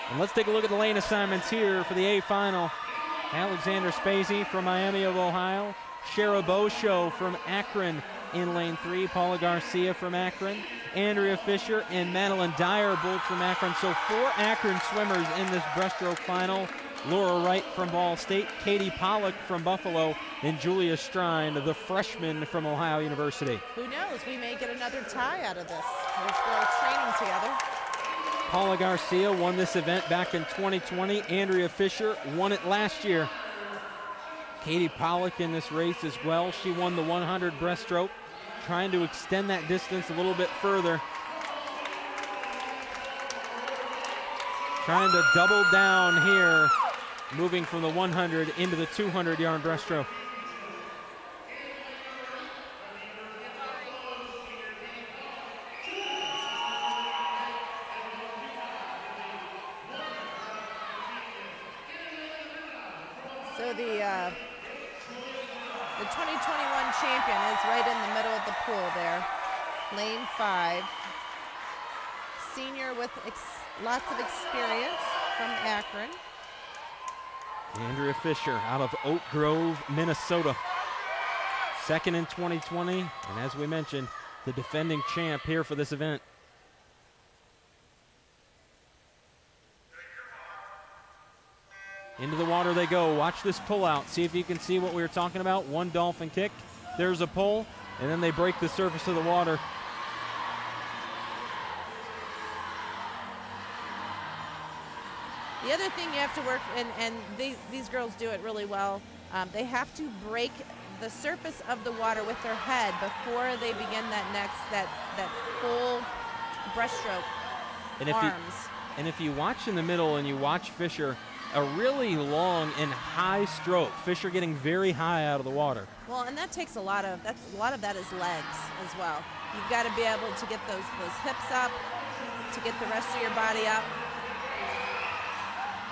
And let's take a look at the lane assignments here for the A final. Alexander Spacey from Miami of Ohio. Shara Bosho from Akron in lane 3. Paula Garcia from Akron. Andrea Fisher and Madeline Dyer, both from Akron. So 4 Akron swimmers in this breaststroke final. Laura Wright from Ball State, Katie Pollock from Buffalo, and Julia Strine, the freshman from Ohio University. Who knows? We may get another tie out of this. These girls training together. Paula Garcia won this event back in 2020. Andrea Fisher won it last year. Katie Pollock in this race as well. She won the 100 breaststroke, trying to extend that distance a little bit further. Trying to double down here, moving from the 100 into the 200-yard breaststroke. So the 2021 champion is right in the middle of the pool there. Lane 5. Senior with lots of experience from Akron. Andrea Fisher out of Oak Grove, Minnesota. Second in 2020, and as we mentioned, the defending champ here for this event. Into the water they go. Watch this pull out. See if you can see what we were talking about. One dolphin kick. There's a pull, and then they break the surface of the water. The other thing you have to work, and these girls do it really well, they have to break the surface of the water with their head before they begin that full breaststroke arms. And if you watch in the middle and you watch Fisher, a really long and high stroke. Fisher getting very high out of the water. Well, and that takes a lot of that is legs as well. You've got to be able to get those hips up, to get the rest of your body up.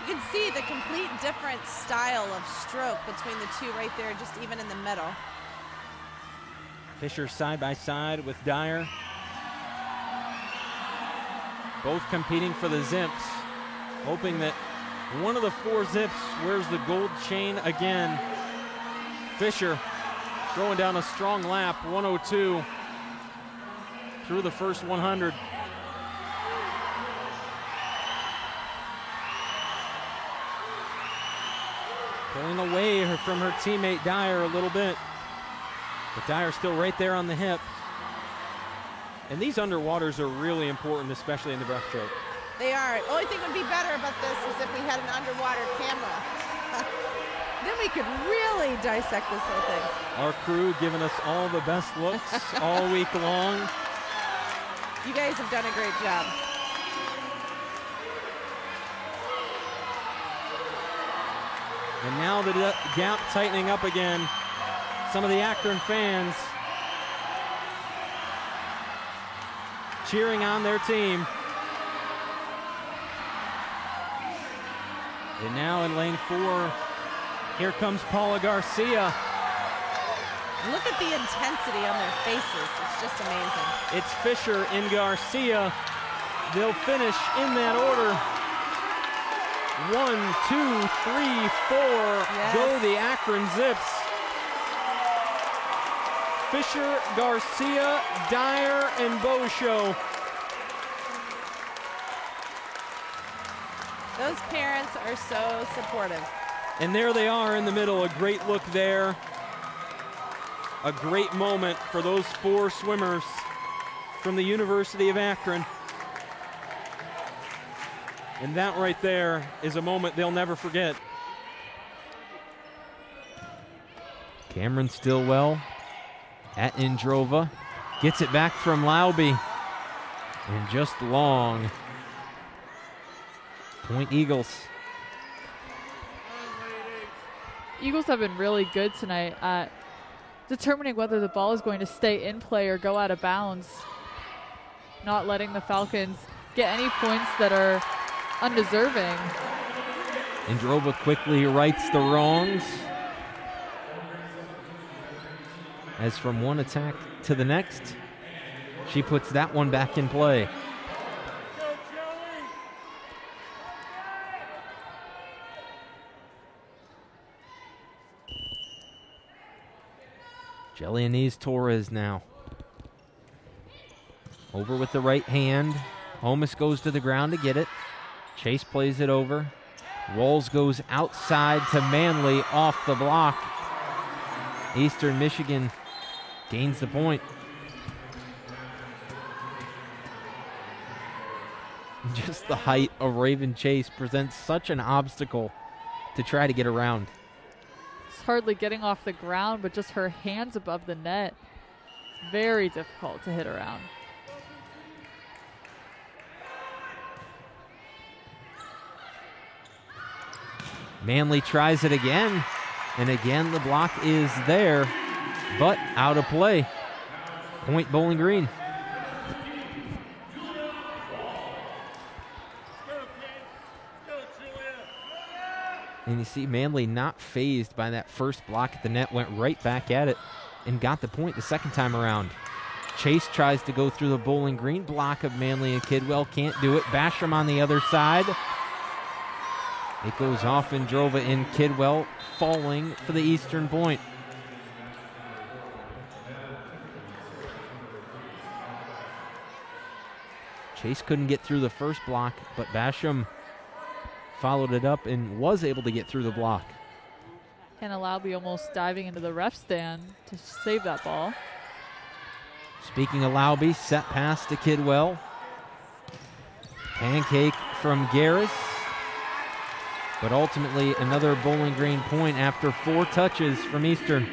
You can see the complete different style of stroke between the two right there, just even in the middle. Fisher side by side with Dyer. Both competing for the Zips, hoping that one of the 4 Zips wears the gold chain again. Fisher throwing down a strong lap, 102 through the first 100. Pulling away from her teammate Dyer a little bit. But Dyer's still right there on the hip. And these underwaters are really important, especially in the breaststroke. They are. The only thing that would be better about this is if we had an underwater camera. Then we could really dissect this whole thing. Our crew giving us all the best looks all week long. You guys have done a great job. And now the gap tightening up again. Some of the Akron fans cheering on their team. And now in lane 4, here comes Paula Garcia. Look at the intensity on their faces. It's just amazing. It's Fisher and Garcia. They'll finish in that order. 1, 2, 3, 4. Yes. Go the Akron Zips. Fisher, Garcia, Dyer, and Bosho. Those parents are so supportive. And there they are in the middle. A great look there. A great moment for those 4 swimmers from the University of Akron. And that right there is a moment they'll never forget. Cameron Stillwell at Indrova. Gets it back from Lauby. And just long. Point Eagles. Eagles have been really good tonight at determining whether the ball is going to stay in play or go out of bounds. Not letting the Falcons get any points that are undeserving. Indrova quickly rights the wrongs. As from one attack to the next, she puts that one back in play. Shelianese Torres now. Over with the right hand. Homus goes to the ground to get it. Chase plays it over. Rolls goes outside to Manley off the block. Eastern Michigan gains the point. Just the height of Raven Chase presents such an obstacle to try to get around. It's hardly getting off the ground, but just her hands above the net. Very difficult to hit around. Manley tries it again, and again the block is there, but out of play. Point Bowling Green. And you see Manley not fazed by that first block at the net, went right back at it and got the point the second time around. Chase tries to go through the Bowling Green block of Manley and Kidwell, can't do it. Basham on the other side. It goes off in Drova and Kidwell falling for the Eastern point. Chase couldn't get through the first block, but Basham followed it up and was able to get through the block. Hannah Laube almost diving into the ref stand to save that ball. Speaking of Laube, set pass to Kidwell. Pancake from Garris. But ultimately another Bowling Green point after 4 touches from Eastern.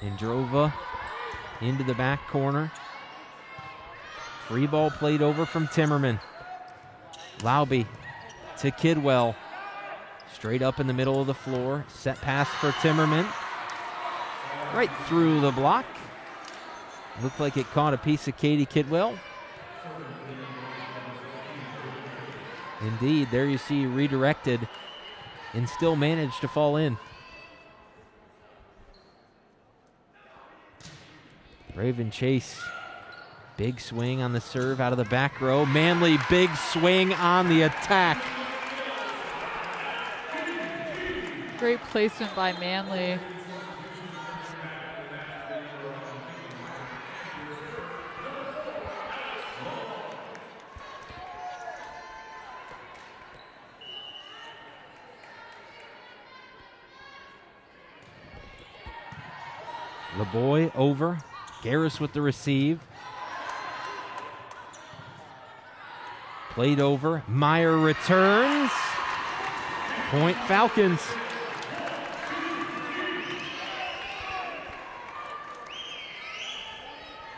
Indrova into the back corner. Free ball played over from Timmerman. Laube to Kidwell. Straight up in the middle of the floor. Set pass for Timmerman. Right through the block. Looked like it caught a piece of Katie Kidwell. Indeed, there you see redirected and still managed to fall in. Raven Chase, big swing on the serve out of the back row. Manley, big swing on the attack. Great placement by Manley. LeBoy over. Garris with the receive. Played over. Meyer returns. Point Falcons.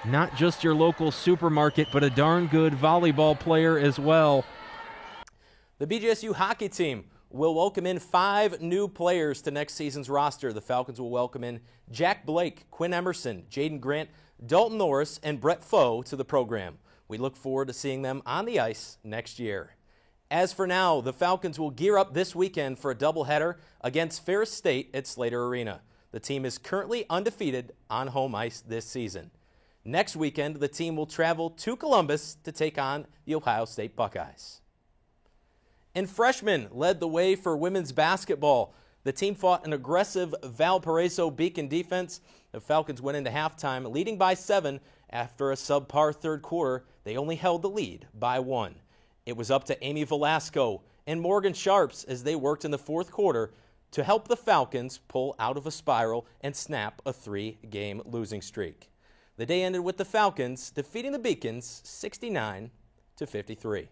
Not just your local supermarket, but a darn good volleyball player as well. The BGSU hockey team will welcome in 5 new players to next season's roster. The Falcons will welcome in Jack Blake, Quinn Emerson, Jaden Grant, Dalton Norris, and Brett Foe to the program. We look forward to seeing them on the ice next year. As for now, the Falcons will gear up this weekend for a doubleheader against Ferris State at Slater Arena. The team is currently undefeated on home ice this season. Next weekend, the team will travel to Columbus to take on the Ohio State Buckeyes. And freshmen led the way for women's basketball. The team fought an aggressive Valparaiso Beacon defense. The Falcons went into halftime leading by 7. After a subpar third quarter, they only held the lead by 1. It was up to Amy Velasco and Morgan Sharps as they worked in the fourth quarter to help the Falcons pull out of a spiral and snap a 3-game losing streak. The day ended with the Falcons defeating the Beacons 69-53.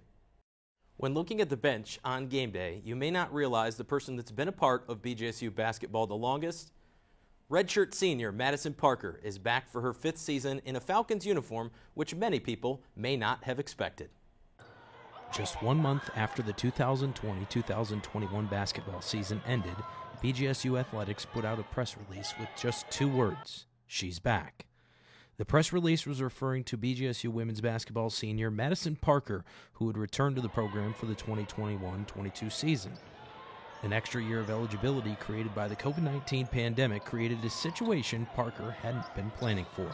When looking at the bench on game day, you may not realize the person that's been a part of BGSU basketball the longest. Redshirt senior Madison Parker is back for her 5th season in a Falcons uniform, which many people may not have expected. Just 1 month after the 2020-2021 basketball season ended, BGSU Athletics put out a press release with just 2 words: she's back. The press release was referring to BGSU women's basketball senior Madison Parker, who would return to the program for the 2021-22 season. An extra year of eligibility created by the COVID-19 pandemic created a situation Parker hadn't been planning for.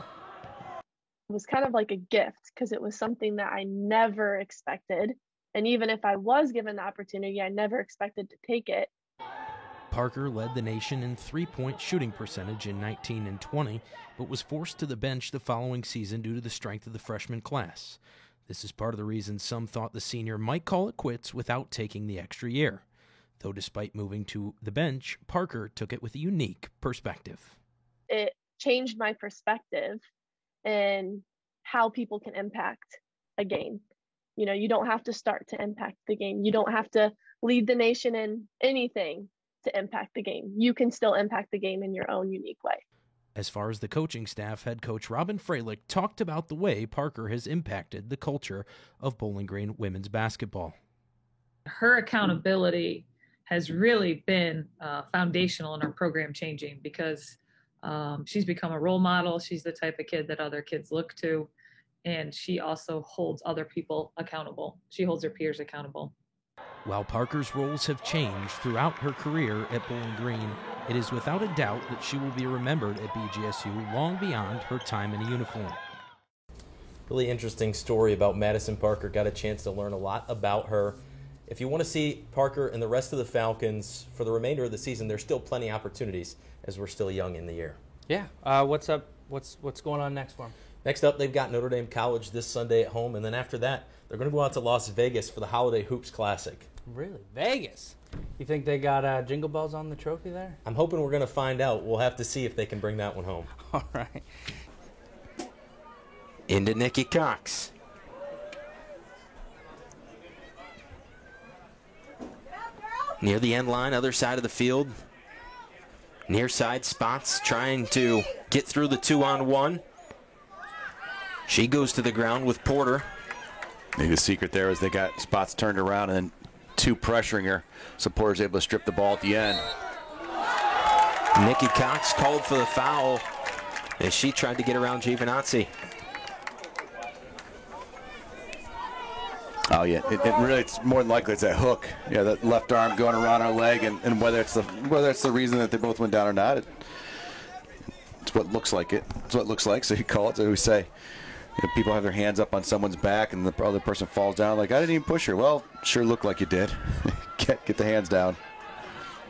was kind of like a gift because it was something that I never expected. And even if I was given the opportunity, I never expected to take it. Parker led the nation in three-point shooting percentage in 19 and 20, but was forced to the bench the following season due to the strength of the freshman class. This is part of the reason some thought the senior might call it quits without taking the extra year. Though despite moving to the bench, Parker took it with a unique perspective. It changed my perspective and how people can impact a game. You know, you don't have to start to impact the game. You don't have to lead the nation in anything to impact the game. You can still impact the game in your own unique way. As far as the coaching staff, head coach Robin Freilich talked about the way Parker has impacted the culture of Bowling Green women's basketball. Her accountability has really been foundational in our program changing because she's become a role model. She's the type of kid that other kids look to, and she also holds other people accountable. She holds her peers accountable. While Parker's roles have changed throughout her career at Bowling Green, it is without a doubt that she will be remembered at BGSU long beyond her time in a uniform. Really interesting story about Madison Parker. Got a chance to learn a lot about her. If you want to see Parker and the rest of the Falcons for the remainder of the season, there's still plenty of opportunities as we're still young in the year. Yeah. What's up? What's going on next for them? Next up, they've got Notre Dame College this Sunday at home, and then after that, they're going to go out to Las Vegas for the Holiday Hoops Classic. Really? Vegas? You think they got Jingle Bells on the trophy there? I'm hoping we're going to find out. We'll have to see if they can bring that one home. All right. Into Nikki Cox. Near the end line, other side of the field. Near side spots, trying to get through the 2-on-1. She goes to the ground with Porter. I think the secret there is they got spots turned around and then two pressuring her, so Porter's able to strip the ball at the end. Nikki Cox called for the foul as she tried to get around Giovinazzi. Oh yeah, it's more than likely it's that hook. Yeah, that left arm going around her leg, and whether it's the reason that they both went down or not, it's what looks like it. It's what it looks like. So you call it. So we say, people have their hands up on someone's back, and the other person falls down. Like, I didn't even push her. Well, sure looked like you did. Get the hands down.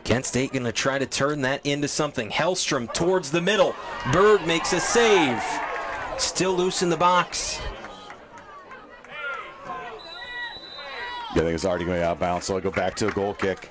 Kent State going to try to turn that into something. Hellstrom towards the middle. Berg makes a save. Still loose in the box. Yeah, I think it's already going out of bounds, so I'll go back to a goal kick.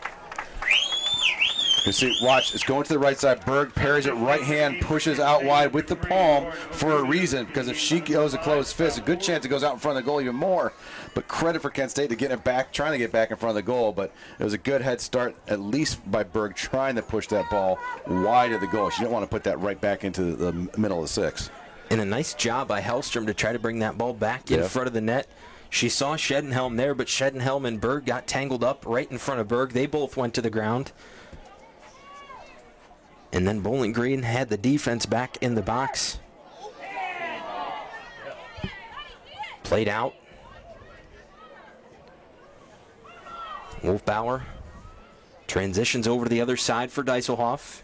You see, watch, it's going to the right side. Berg parries it right hand, pushes out wide with the palm for a reason, because if she goes a closed fist, a good chance it goes out in front of the goal even more. But credit for Kent State to get it back, trying to get back in front of the goal, but it was a good head start, at least by Berg, trying to push that ball wide of the goal. She didn't want to put that right back into the middle of the six. And a nice job by Hellstrom to try to bring that ball back in front of the net. She saw Shedenhelm there, but Shedenhelm and Berg got tangled up right in front of Berg. They both went to the ground. And then Bowling Green had the defense back in the box. Played out. Wolfbauer transitions over to the other side for Dieselhoff.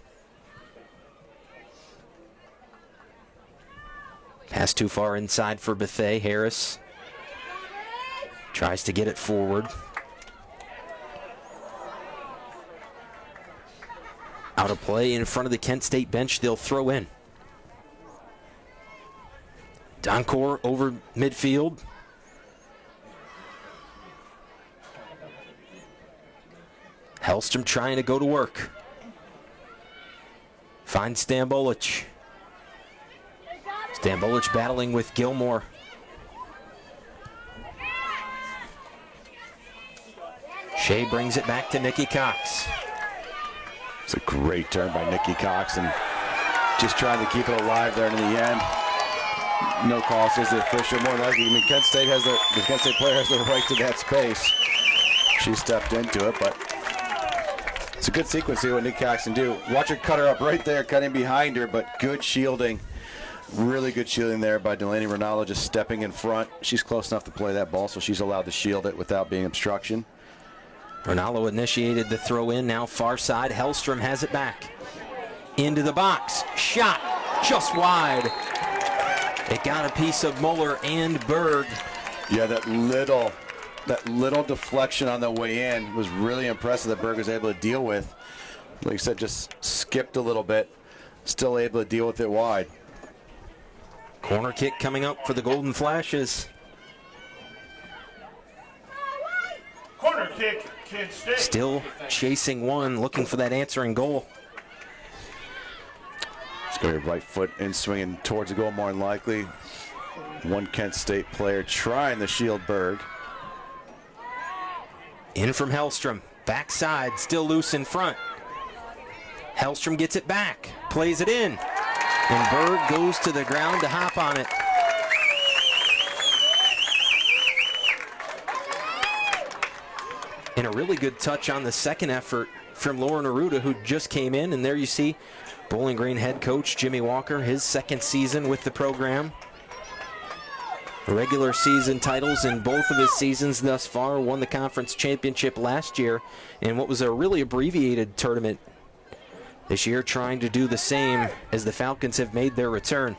Pass too far inside for Bethea. Harris tries to get it forward. Out of play in front of the Kent State bench, they'll throw in. Doncor over midfield. Hellstrom trying to go to work. Finds Stambolic. Stambolic battling with Gilmore. Shea brings it back to Nikki Cox. It's a great turn by Nikki Cox, and just trying to keep it alive there in the end. No call, says the official. More likely, I mean, Kent State the Kent State player has the right to that space. She stepped into it, but it's a good sequence here what Nikki Cox can do. Watch her cut her up right there, cutting behind her, but good shielding. Really good shielding there by Delaney Ronaldo, just stepping in front. She's close enough to play that ball, so she's allowed to shield it without being obstruction. Ronaldo initiated the throw in, now far side. Hellstrom has it back. Into the box. Shot just wide. It got a piece of Muller and Berg. Yeah, that little deflection on the way in was really impressive that Berg was able to deal with. Like I said, just skipped a little bit, still able to deal with it wide. Corner kick coming up for the Golden Flashes. Corner kick, Kent State. Still chasing one, looking for that answering goal. It's going to be right foot in swinging towards the goal more than likely. One Kent State player trying to shield Berg. In from Hellstrom. Backside, still loose in front. Hellstrom gets it back, plays it in. And Berg goes to the ground to hop on it. And a really good touch on the second effort from Lauren Aruda, who just came in. And there you see Bowling Green head coach Jimmy Walker, his second season with the program. Regular season titles in both of his seasons thus far. Won the conference championship last year in what was a really abbreviated tournament. This year trying to do the same as the Falcons have made their return.